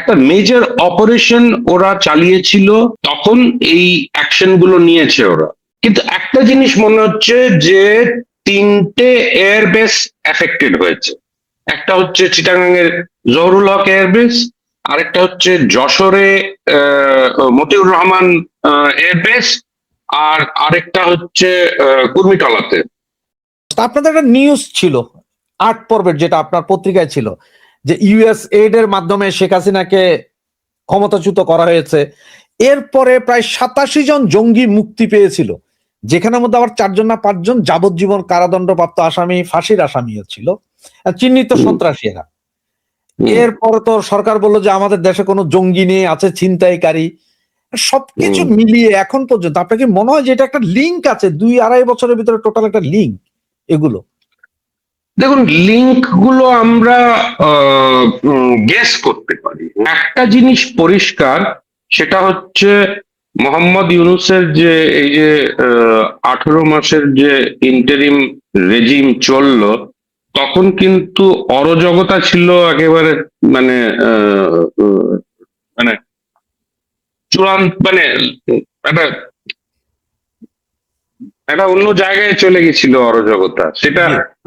একটা major operation ওরা চালিয়েছিল, তখন এই অ্যাকশন গুলো নিয়েছে ওরা। কিন্তু একটা জিনিস মনে হচ্ছে যে তিনটে এয়ারবেস এফেক্টেড হয়েছে। একটা হচ্ছে চিটাগাং এর জহুরুল হক এয়ারবেস, আরেকটা হচ্ছে যশোরে মতিউর রহমান এয়ারবেস, আর আরেকটা হচ্ছে কুর্মিটলাতে। আপনাদের একটা নিউজ ছিল ৮ পর্বের, যেটা আপনার পত্রিকায় ছিল, যে ইউএস এইড এর মাধ্যমে শেখ হাসিনাকে ক্ষমতাচ্যুত করা হয়েছে। এরপরে প্রায় ৮৭ জন জঙ্গি মুক্তি পেয়েছিল, যেখানের মধ্যে আবার 4 জন না 5 জন যাবজ্জীবন কারাদণ্ডপ্রাপ্ত আসামি, ফাঁসির আসামিও ছিল, চিহ্নিত সন্ত্রাসী এরা। এরপরে তো সরকার বললো যে আমাদের দেশে কোনো জঙ্গি নেই, আছে ছিনতাইকারী। সবকিছু মিলিয়ে এখন পর্যন্ত আপনার কি মনে হয় যে এটা একটা লিঙ্ক আছে 2-2.5 বছরের ভিতরে, টোটাল একটা লিঙ্ক এগুলো? দেখুন, লিঙ্ক গুলো আমরা গেস করতে পারি। একটা জিনিস পরিষ্কার, সেটা হচ্ছে মোহাম্মদ ইউনূসের যে এই যে 18 মাসের যে ইন্টারিম রেজিম চললো, তখন কিন্তু অরাজকতা ছিল একেবারে, মানে মানে চূড়ান্ত, মানে একটা একটা অন্য জায়গায় চলে গেছিল অরাজকতা। সেটা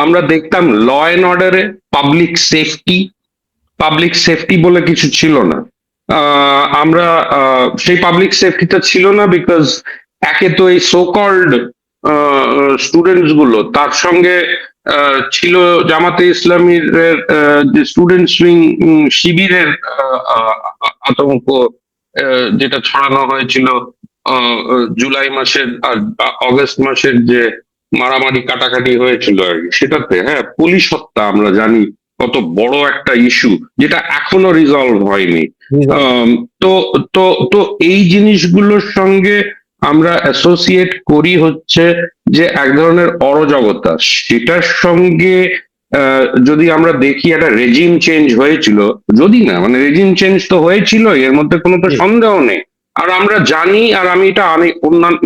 আমরা দেখতাম ল অ্যান্ড অর্ডারে। পাবলিক সেফটি বলে কিছু ছিল না। আমরা সেই পাবলিক সেফটিটা ছিল না বিকজ একে তো এই সো কল্ড স্টুডেন্টস গুলো, তার সঙ্গে ছিল জামাতে ইসলামীর যে স্টুডেন্টস উইং, শিবিরের আতঙ্ক, যেটা ছড়ানো হয়েছিল জুলাই মাসের আর অগস্ট মাসের যে মারামারি কাটাকাটি হয়েছিল আর কি, সেটাতে হ্যাঁ পুলিশ হত্যা আমরা জানি কত বড় একটা ইস্যু, যেটা এখনো রিজলভ হয়নি। তো তো তো এই জিনিসগুলোর সঙ্গে আমরা অ্যাসোসিয়েট করি হচ্ছে যে এক ধরনের অরাজকতা। সেটার সঙ্গে যদি আমরা দেখি একটা রেজিম চেঞ্জ হয়েছিল, যদি না মানে রেজিম চেঞ্জ তো হয়েছিল, এর মধ্যে কোনো তো সন্দেহ নেই। আর আমরা জানি, আর আমি এটা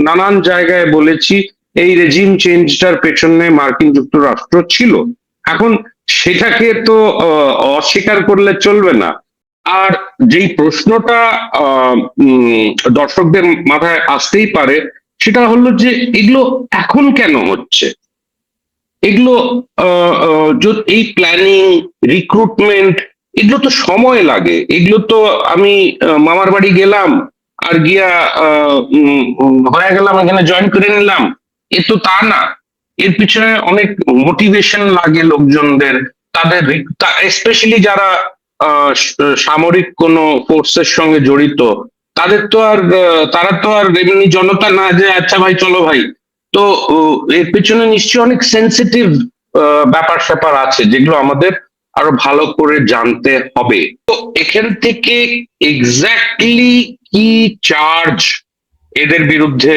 নানান জায়গায় বলেছি, এই রেজিম চেঞ্জটার পেছনে মার্কিন যুক্তরাষ্ট্র ছিল। এখন সেটাকে তো অস্বীকার করলে চলবে না। আর যেই প্রশ্নটা দর্শকদের মাথায় আসতেই পারে, সেটা হলো যে এগুলো এখন কেন হচ্ছে। এগুলো এই প্ল্যানিং, রিক্রুটমেন্ট, এগুলো তো সময় লাগে। এগুলো তো আমি মামার বাড়ি গেলাম আর গিয়া হয়ে গেলাম, এখানে জয়েন করে নিলাম, এ তো তা না। এর পিছনে অনেক মোটিভেশন লাগে লোকজনদের, তাদের স্পেশালি যারা সামরিক কোনো ফোর্সের সঙ্গে জড়িত, তাদের তো আর তারা তো আর এমনি জনতা না যে আচ্ছা ভাই চলো ভাই। তো এর পেছনে নিশ্চয়ই অনেক সেন্সিটিভ ব্যাপার স্যাপার আছে, যেগুলো আমাদের আরো ভালো করে জানতে হবে। তো এখান থেকে এক্স্যাক্টলি কি চার্জ এদের বিরুদ্ধে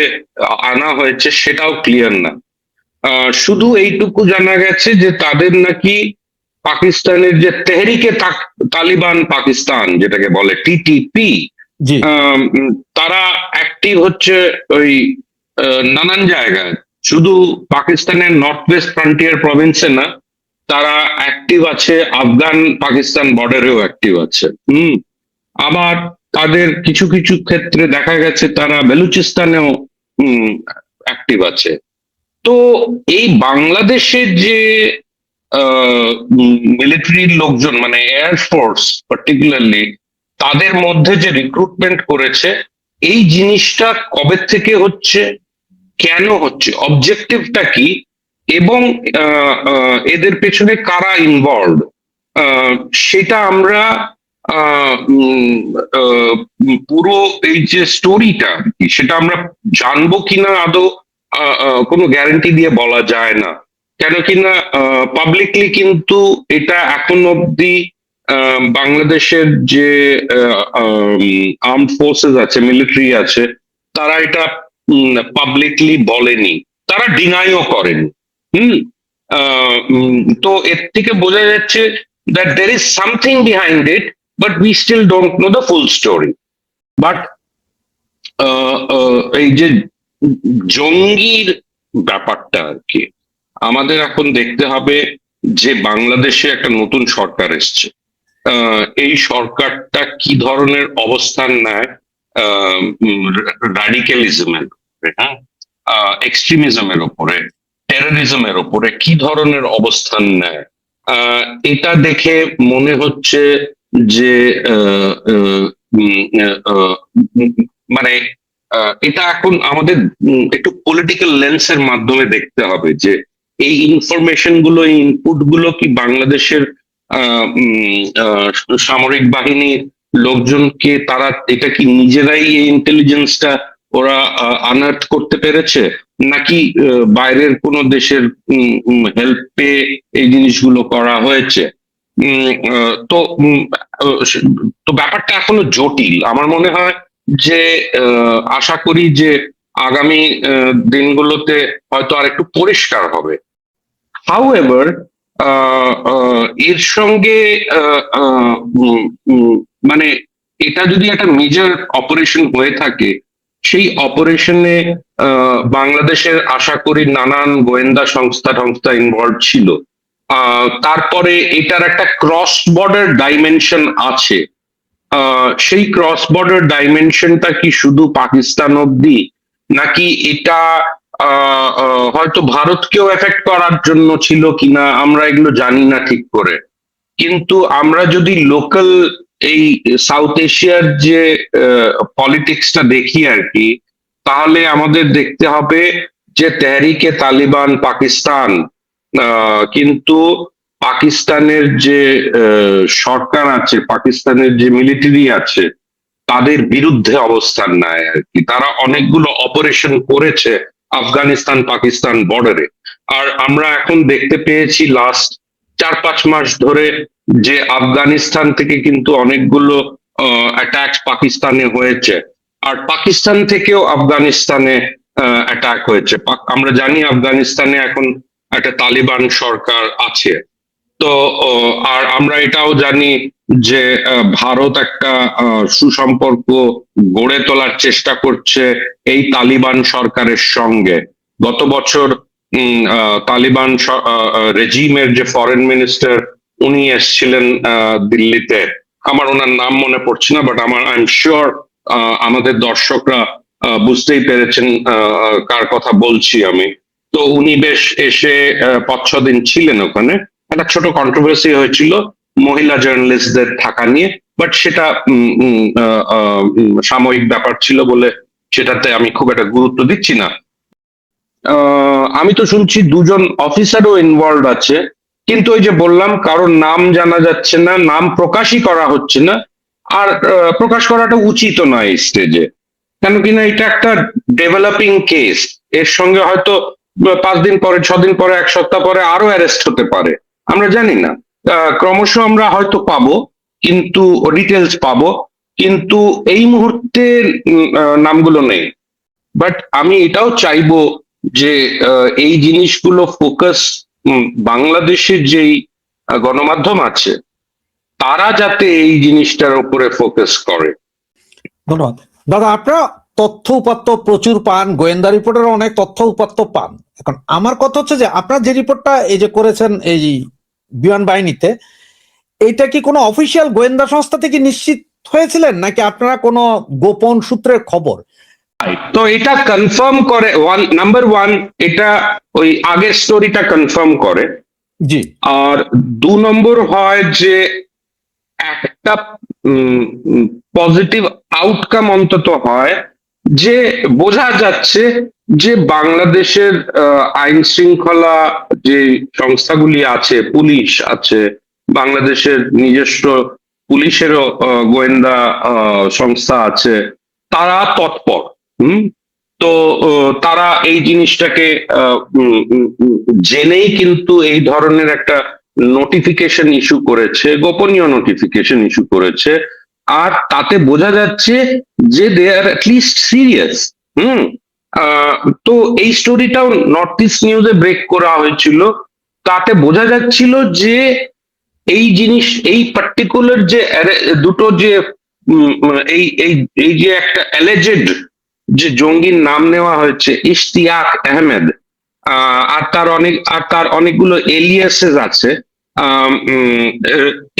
আনা হয়েছে সেটাও ক্লিয়ার না। শুধু এইটুকু জানা গেছে যে তাদের নাকি পাকিস্তানের যে তেহরিকে তালিবান পাকিস্তান, যেটাকে বলে টিটিপি, তারা অ্যাক্টিভ হচ্ছে ওই নানান জায়গায়, শুধু পাকিস্তানের নর্থ ওয়েস্ট ফ্রন্টিয়ার প্রভিন্সে না, তারা অ্যাক্টিভ আছে আফগান পাকিস্তান বর্ডারেও অ্যাক্টিভ আছে। আবার তাদের কিছু কিছু ক্ষেত্রে দেখা গেছে তারা বেলুচিস্তানেও অ্যাক্টিভ আছে। তো এই বাংলাদেশের যে মিলিটারির লোকজন, মানে এয়ারফোর্স পার্টিকুলারলি, তাদের মধ্যে যে রিক্রুটমেন্ট করেছে, এই জিনিসটা কবে থেকে হচ্ছে, কেন হচ্ছে, অবজেক্টিভটা কি, এবং এদের পেছনে কারা ইনভলভ, সেটা আমরা পুরো এই যে স্টোরিটা সেটা আমরা জানবো কিনা আদৌ কোনো গ্যারান্টি দিয়ে বলা যায় না। কেন কিনা পাবলিকলি কিন্তু এটা এখন অব্দি বাংলাদেশের যে আর্মড ফোর্সেস আছে, মিলিটারি আছে, তারা এটা পাবলিকলি বলেনি, তারা ডিনাইও করেনি। তো এর থেকে বোঝা যাচ্ছে that there is something behind it, but we still don't know the full story. But এই যে জঙ্গির ব্যাপারটা আর কি, আমাদের এখন দেখতে হবে যে বাংলাদেশে একটা নতুন সরকার এসছে, এই সরকারটা কি ধরনের অবস্থান নেয় রাডিক্যালিজমের উপরে, হ্যাঁ, এক্সট্রিমিজমের উপরে, টেররিজমের উপরে কি ধরনের অবস্থান নেয়, এটা দেখে মনে হচ্ছে যে আহ, আহ, উম, আহ, উম, মানে এটা এখন আমাদের একটু পলিটিক্যাল লেন্সের মাধ্যমে দেখতে হবে যে এই ইনফরমেশন গুলো, এই ইনপুট গুলো কি বাংলাদেশের সামরিক বাহিনীর লোকজনকে, তারা এটা কি নিজেরাই এই ইন্টেলিজেন্সটা ওরা আনার্থ করতে পেরেছে, নাকি বাইরের কোনো দেশের হেল্প পেয়ে এই জিনিসগুলো করা হয়েছে? তো তো ব্যাপারটা এখনো জটিল। আমার মনে হয় যে আশা করি যে আগামী দিনগুলোতে হয়তো আর একটু পরিষ্কার হবে। হাউএভার এর সঙ্গে আহ, আহ, উম, উম, মানে এটা যদি একটা মেজর অপারেশন হয়ে থাকে, সেই অপারেশনে বাংলাদেশের আশা করি নানান গোয়েন্দা সংস্থা সংস্থা ইনভলভ ছিল। তারপরে এটার একটা ক্রস বর্ডার ডাইমেনশন আছে। সেই ক্রস বর্ডার ডাইমেনশনটা কি শুধু পাকিস্তান অব্দি, নাকি এটা হয়তো ভারতকেও এফেক্ট করার জন্য ছিল কিনা আমরা এগুলো জানি না ঠিক করে। কিন্তু আমরা যদি লোকাল এই সাউথ এশিয়ার যে পলিটিক্সটা দেখি আর কি, তাহলে আমাদের দেখতে হবে যে তেহরিকে তালিবান পাকিস্তান কিন্তু পাকিস্তানের যে সরকার আছে, পাকিস্তানের যে মিলিটারি আছে, তাদের বিরুদ্ধে অবস্থান নেয় আর কি। তারা অনেকগুলো অপারেশন করেছে আফগানিস্তান পাকিস্তান বর্ডারে। আর আমরা এখন দেখতে পেয়েছি লাস্ট 4-5 মাস ধরে যে আফগানিস্তান থেকে কিন্তু অনেকগুলো অ্যাটাক পাকিস্তানে হয়েছে, আর পাকিস্তান থেকেও আফগানিস্তানে অ্যাটাক হয়েছে। আমরা জানি আফগানিস্তানে এখন একটা তালিবান সরকার আছে। তো আর আমরা এটাও জানি যে ভারত একটা সুসম্পর্ক গড়ে তোলার চেষ্টা করছে এই তালিবান সরকারের সঙ্গে। গত বছর তালিবান রেজিমের যে ফরেন মিনিস্টার, উনি এসেছিলেন দিল্লিতে। আমার ওনার নাম মনে পড়ছে না, বাট আমার আই এম শিওর আমাদের দর্শকরা বুঝতেই পেরেছেন কার কথা বলছি আমি। তো উনি বেশ এসে 5-6 দিন ছিলেন ওখানে। একটা ছোট কন্ট্রোভার্সি হয়েছিল মহিলা জার্নালিস্টদের থাকা নিয়ে, বাট সেটা সাময়িক ব্যাপার ছিল বলে সেটাতে আমি খুব একটা গুরুত্ব দিচ্ছি না। আমি তো শুনছি 2জন অফিসারও ইনভলভ আছে, কিন্তু ওই যে বললাম কারোর নাম জানা যাচ্ছে না, নাম প্রকাশই করা হচ্ছে না। আর প্রকাশ করাটা উচিত নয় এই স্টেজে, কেন কিনা এটা একটা ডেভেলপিং কেস। এর সঙ্গে হয়তো 5 দিন পরে, 6 দিন পরে, 1 সপ্তাহ পরে আরো অ্যারেস্ট হতে পারে, আমরা জানি না। ক্রমশ আমরা হয়তো পাবো, কিন্তু ডিটেলস পাবো, কিন্তু এই মুহূর্তে নামগুলো নেই। বাট আমি এটাও চাইবো যে এই জিনিসগুলো ফোকাস, বাংলাদেশের যেই গণমাধ্যম আছে তারা যাতে এই জিনিসটার উপরে ফোকাস করে। ধন্যবাদ দাদা। আপনারা তথ্য উপাত্ত প্রচুর পান, গোয়েন্দা রিপোর্টের অনেক তথ্য উপাত্ত পান। এখন আমার কথা হচ্ছে যে আপনারা যে রিপোর্টটা এই যে করেছেন এই বিমান বাহিনীতে, এটা কি কোনো অফিসিয়াল গোয়েন্দা সংস্থা থেকে নিশ্চিত হয়েছিলেন, নাকি আপনারা কোনো গোপন সূত্রের খবর? তো এটা কনফার্ম করে নাম্বার ওয়ান, এটা ওই আগের স্টোরিটা কনফার্ম করে। জি। আর 2 নম্বর হয় যে একটা পজিটিভ আউটকাম অন্তত হয়, যে বোঝা যাচ্ছে যে বাংলাদেশের আইন শৃঙ্খলা যে সংস্থাগুলি আছে, পুলিশ আছে, বাংলাদেশের নিজস্ব পুলিশেরও গোয়েন্দা সংস্থা আছে, তারা তৎপর। হুম। তো তারা এই জিনিসটাকে জেনেই কিন্তু এই ধরনের একটা নোটিফিকেশন ইস্যু করেছে, গোপনীয় নোটিফিকেশন ইস্যু করেছে। আর তাতে বোঝা যাচ্ছে যে দে আর লিস্ট সিরিয়াস। হুম। তো এই স্টোরিটাও নর্থ ইস্ট নিউজে ব্রেক করা হয়েছিল। তাতে বোঝা যাচ্ছিল যে এই জিনিস, এই পার্টিকুলার যে দুটো যে এই এই এই যে একটা অ্যালেজেড যে জঙ্গির নাম নেওয়া হয়েছে ইশতিয়াক আহমেদ, আর তার অনেকগুলো এলিয়াসেস আছে।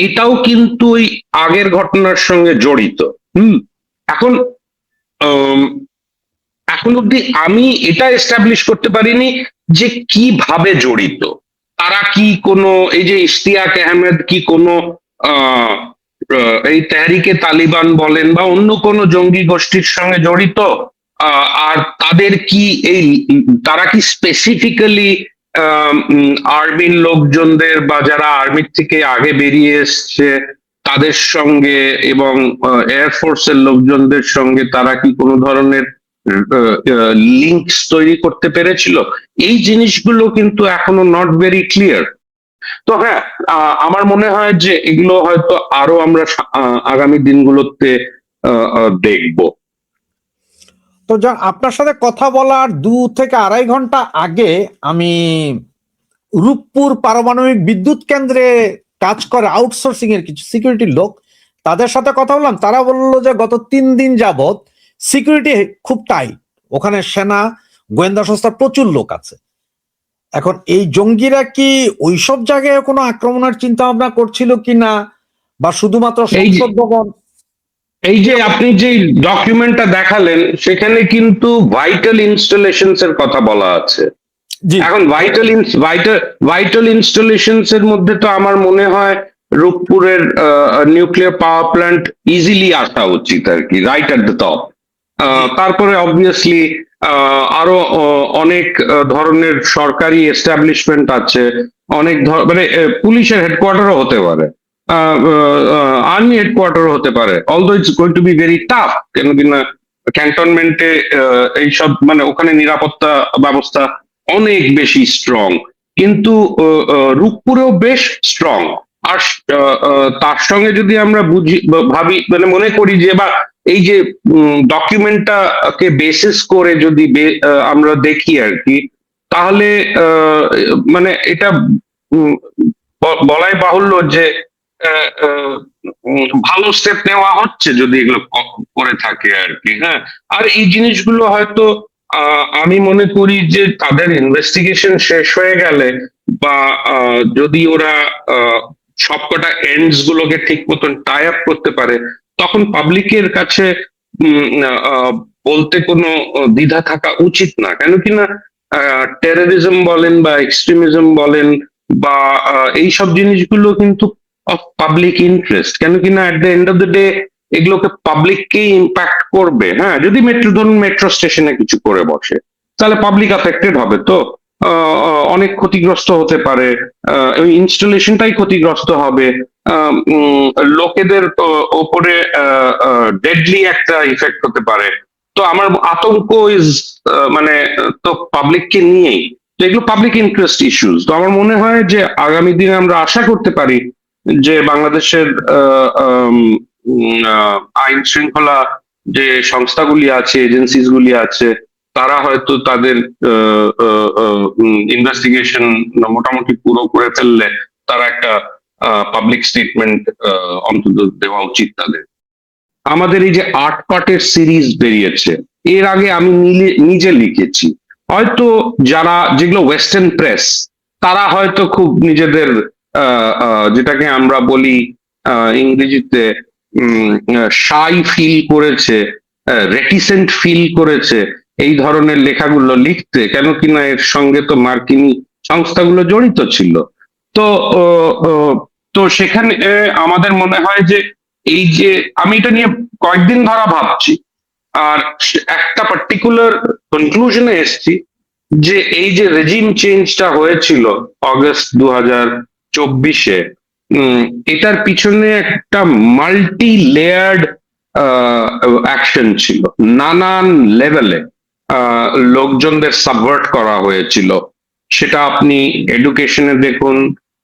এটাও কিন্তু ওই আগের ঘটনার সঙ্গে জড়িত। এখন আম, এখন অব্দি আমি এটা এস্টাবলিশ করতে পারিনি যে কিভাবে জড়িত। তারা কি কোনো, এই যে ইশতিয়াক আহমেদ কি কোনো আহ এই তেহরিকে তালিবান বলেন বা অন্য কোনো জঙ্গি গোষ্ঠীর সঙ্গে জড়িত? আর তাদের কি এই, তারা কি স্পেসিফিক্যালি আর্মির লোকজনদের বা যারা আর্মির থেকে আগে বেরিয়ে এসছে তাদের সঙ্গে এবং এয়ারফোর্সের লোকজনদের সঙ্গে তারা কি কোনো ধরনের লিঙ্কস তৈরি করতে পেরেছিল? এই জিনিসগুলো কিন্তু এখনো নট ভেরি ক্লিয়ার। তো হ্যাঁ, আমার মনে হয় যে এগুলো হয়তো আরো আমরা আগামী দিনগুলোতে দেখব। তো যা আপনার সাথে কথা বলার 2 থেকে আড়াই ঘন্টা আগে আমি রূপপুর পারমাণবিক বিদ্যুৎ কেন্দ্রে কাজ করে আউটসোর্সিং এর কিছু সিকিউরিটি লোক, তাদের সাথে কথা বললাম। তারা বললো যে গত 3 দিন যাবত সিকিউরিটি খুব টাইট, ওখানে সেনা গোয়েন্দা সংস্থার প্রচুর লোক আছে। এখন এই জঙ্গিরা কি ওইসব জায়গায় কোনো আক্রমণের চিন্তা ভাবনা করছিল কিনা, বা শুধুমাত্র সংসদ ভবন? এই যে আপনি যে ডকুমেন্টটা দেখালেন সেখানে কিন্তু ভাইটাল ইনস্টলেশনস এর কথা বলা আছে। জি, এখন ভাইটাল ইনস্টলেশনস এর মধ্যে তো আমার মনে হয় রূপপুরের নিউক্লিয়ার পাওয়ার প্ল্যান্ট ইজিলি আসা উচিত আর কি, রাইট এট দ্য টপ। তারপরে অবভিয়াসলি আরো অনেক ধরনের সরকারি এস্টাবলিশমেন্ট আছে, অনেক মানে পুলিশের হেডকোয়ার্টারও হতে পারে, আর্মি হেডকোয়ার্টারও হতে পারে, although it's going to be very tough. কেন কিনা ক্যান্টনমেন্টে এইসব মানে ওখানে নিরাপত্তা ব্যবস্থা অনেক বেশি স্ট্রং, কিন্তু রূপপুরেও বেশ স্ট্রং। আর তার সঙ্গে যদি আমরা ভাবি মানে মনে করি যে বা এই যে ডকুমেন্টটাকে বেসিস করে যদি আমরা দেখি আর কি, তাহলে মানে এটা বলাই বাহুল্য যে ভালো স্টেপ নেওয়া হচ্ছে যদি এগুলো করে থাকে আর কি। হ্যাঁ, আর এই জিনিসগুলো হয়তো আমি মনে করি যে তাদের ইনভেস্টিগেশন শেষ হয়ে গেলে বা যদি ওরা সবকটা এন্ডস গুলোকে ঠিক মতন টাই আপ করতে পারে, তখন পাবলিকের কাছে বলতে কোনো দ্বিধা থাকা উচিত না। কেন কিনা টেররিজম বলেন বা এক্সট্রিমিজম বলেন বা এইসব জিনিসগুলো কিন্তু অফ পাবলিক ইন্টারেস্ট। কেন কিনা at the end of the day এগুলোকে পাবলিককে ইম্প্যাক্ট করবে। হ্যাঁ, যদি ধরুন মেট্রো স্টেশনে কিছু করে বসে তাহলে পাবলিক অ্যাফেক্টেড হবে, তো অনেক ক্ষতিগ্রস্ত হতে পারে, ওই ইনস্টলেশনটাই ক্ষতিগ্রস্ত হবে, লোকেদের ওপরে ডেডলি একটা ইফেক্ট হতে পারে। তো আমার আতঙ্ক ইজ মানে তো পাবলিককে নিয়েই, তো এগুলো পাবলিক ইন্টারেস্ট ইস্যুস। তো আমার মনে হয় যে আগামী দিনে আমরা আশা করতে পারি যে বাংলাদেশের আইন শৃঙ্খলা যে সংস্থাগুলি আছে, এজেন্সিস গুলি আছে, তারা হয়তো তাদের ইনভেস্টিগেশন মোটামুটি পুরো করে ফেললে তারা একটা পাবলিক স্টেটমেন্ট অন্তত দেওয়া উচিত তাদের। আমাদের এই যে 8 পার্টের সিরিজ বেরিয়েছে, এর আগে আমি নিজে লিখেছি, হয়তো যারা যেগুলো ওয়েস্টার্ন প্রেস তারা হয়তো খুব নিজেদের যেটাকে আমরা বলি ইংরেজিতে শাই ফিল করেছে, রেটিসেন্ট ফিল করেছে এই ধরনের লেখাগুলো লিখতে। কেন কিনা এর সঙ্গে তো মার্কিন সংস্থাগুলো জড়িত ছিল। তো তো সেখানে আমাদের মনে হয় যে এই যে আমি এটা নিয়ে কয়েকদিন ধরা ভাবছি, আর একটা পার্টিকুলার কনক্লুশনে এসেছি যে এই যে রেজিম চেঞ্জটা হয়েছিল অগস্ট 2024-এ, এটার পিছনে একটা মাল্টি লেয়ার্ড অ্যাকশন ছিল, নানান লেভেলে লোকজনদের সাবভার্ট করা হয়েছিল। সেটা আপনি এডুকেশনে দেখুন,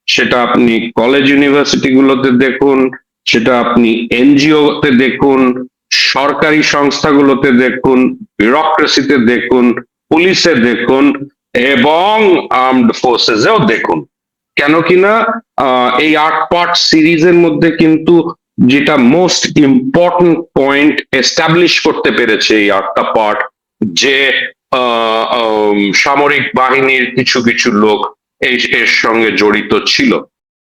সেটা আপনি কলেজ ইউনিভার্সিটি গুলোতে দেখুন, সেটা আপনি এনজিও তে দেখুন, সরকারি সংস্থাগুলোতে দেখুন, বিউরোক্রেসিতে দেখুন, পুলিশে দেখুন এবং আর্মড ফোর্সেসেও দেখুন। কেন কিনা এই 8 পার্ট সিরিজের মধ্যে কিন্তু যেটা মোস্ট ইম্পর্টেন্ট পয়েন্ট এস্টাবলিশ করতে পেরেছে এই 8টা পার্ট, যে সামরিক বাহিনীর কিছু কিছু লোক এর সঙ্গে জড়িত ছিল।